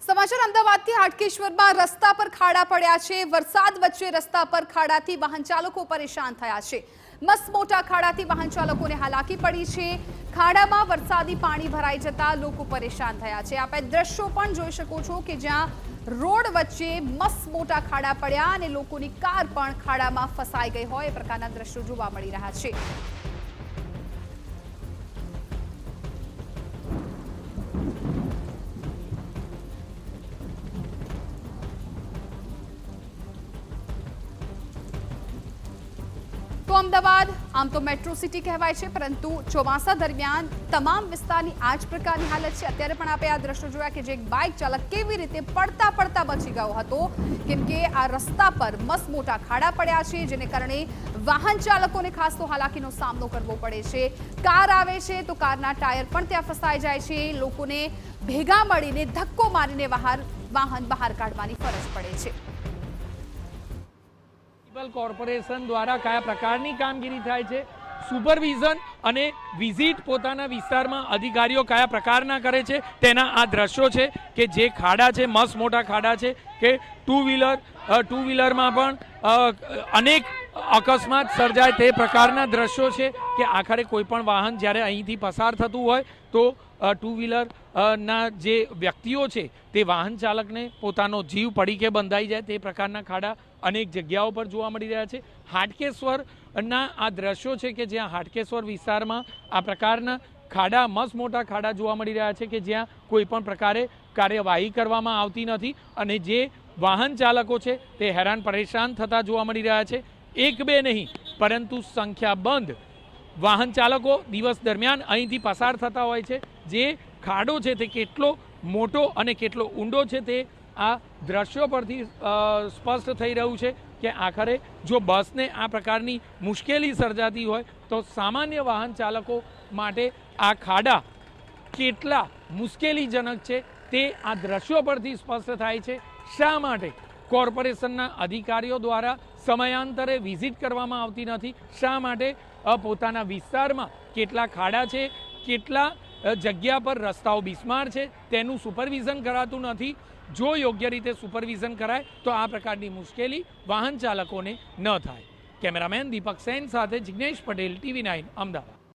સમાચાર અમદાવાદથી હાટકેશ્વરમાં રસ્તા પર ખાડા પડ્યા છે। વરસાદ વચ્ચે રસ્તા પર ખાડાથી વાહન ચાલકો પરેશાન થયા છે। મસ્ત મોટા ખાડાથી વાહન ચાલકોને હાલાકી પડી છે। ખાડામાં વરસાદી પાણી ભરાઈ જતા લોકો પરેશાન થયા છે। આપ દ્રશ્યો પણ જોઈ શકો છો કે જ્યાં રોડ વચ્ચે મસ્ત મોટા ખાડા પડ્યા અને લોકોની કાર પણ ખાડામાં ફસાઈ ગઈ હોય એ પ્રકારના દ્રશ્યો જોવા મળી રહ્યા છે। तो अमदावाद आम तो मेट्रो सिटी कहवाय छे, परंतु ચોમાસા દરમિયાન તમામ વિસ્તારની આ જ પ્રકારની હાલત છે। અત્યારે પણ આપણે આ દ્રશ્યો જોયા કે જે એક બાઇક ચાલક કેવી રીતે પડતા બચી ગયો હતો, કેમ કે આ રસ્તા પર મસ્ત મોટા ખાડા પડ્યા છે, જેને કારણે વાહન ચાલકોને ખાસ તો હાલાકીનો સામનો કરવો પડે છે। કાર આવે છે તો કારના ટાયર પણ ત્યાં ફસાઈ જાય છે। લોકોને ભેગા મળીને ધક્કો મારીને વાહન બહાર કાઢવાની ફરજ પડે છે। કોર્પોરેશન દ્વારા કયા પ્રકારની કામગીરી થાય છે, સુપરવિઝન અને વિઝિટ પોતાના વિસ્તારમાં અધિકારીઓ કયા પ્રકારના કરે છે તેના આ દ્રશ્યો છે કે જે ખાડા છે, મસ્ત મોટા ખાડા છે કે ટુ વ્હીલરમાં પણ અનેક અકસ્માત સર્જાય તે પ્રકારના દ્રશ્યો છે કે આખરે કોઈ પણ વાહન જ્યારે અહીંથી પસાર થતું હોય તો ટુ વ્હીલર ના જે વ્યક્તિઓ છે તે વાહન ચાલકને પોતાનો જીવ પડીકે બંધાઈ જાય તે પ્રકારના ખાડા અનેક જગ્યાઓ પર જોવા મળી રહ્યા છે। હાટકેશ્વરના આ દ્રશ્યો છે કે જ્યાં હાટકેશ્વર વિસ્તારમાં આ પ્રકારના ખાડા, મસ્ત મોટા ખાડા જોવા મળી રહ્યા છે કે જ્યાં કોઈ પણ પ્રકારે કાર્યવાહી કરવામાં આવતી નથી અને જે વાહન ચાલકો છે તે હેરાન પરેશાન થતા જોવા મળી રહ્યા છે। એક બે નહીં પરંતુ સંખ્યાબંધ વાહન ચાલકો દિવસ દરમિયાન અહીંથી પસાર થતા હોય છે। જે ખાડો છે તે કેટલો મોટો અને કેટલો ઊંડો છે તે આ દ્રશ્યો પરથી સ્પષ્ટ થઈ રહ્યું છે કે આખરે જો બસને આ પ્રકારની મુશ્કેલી સર્જાતી હોય તો સામાન્ય વાહન ચાલકો માટે આ ખાડા કેટલા મુશ્કેલીજનક છે તે આ દ્રશ્યો પરથી સ્પષ્ટ થાય છે। શા માટે કોર્પોરેશનના અધિકારીઓ દ્વારા સમયાંતરે વિઝિટ કરવામાં આવતી નથી? શા માટે પોતાના વિસ્તારમાં કેટલા ખાડા છે, કેટલા જગ્યા પર રસ્તાઓ બિસ્માર છે તેનું સુપરવિઝન કરાતું નથી? જો યોગ્ય રીતે સુપરવિઝન કરાય તો આ પ્રકારની મુશ્કેલી વાહન ચાલકોને ન થાય। કેમેરામેન દીપક સેન સાથે જિગ્નેશ પટેલ, TV9 અમદાવાદ।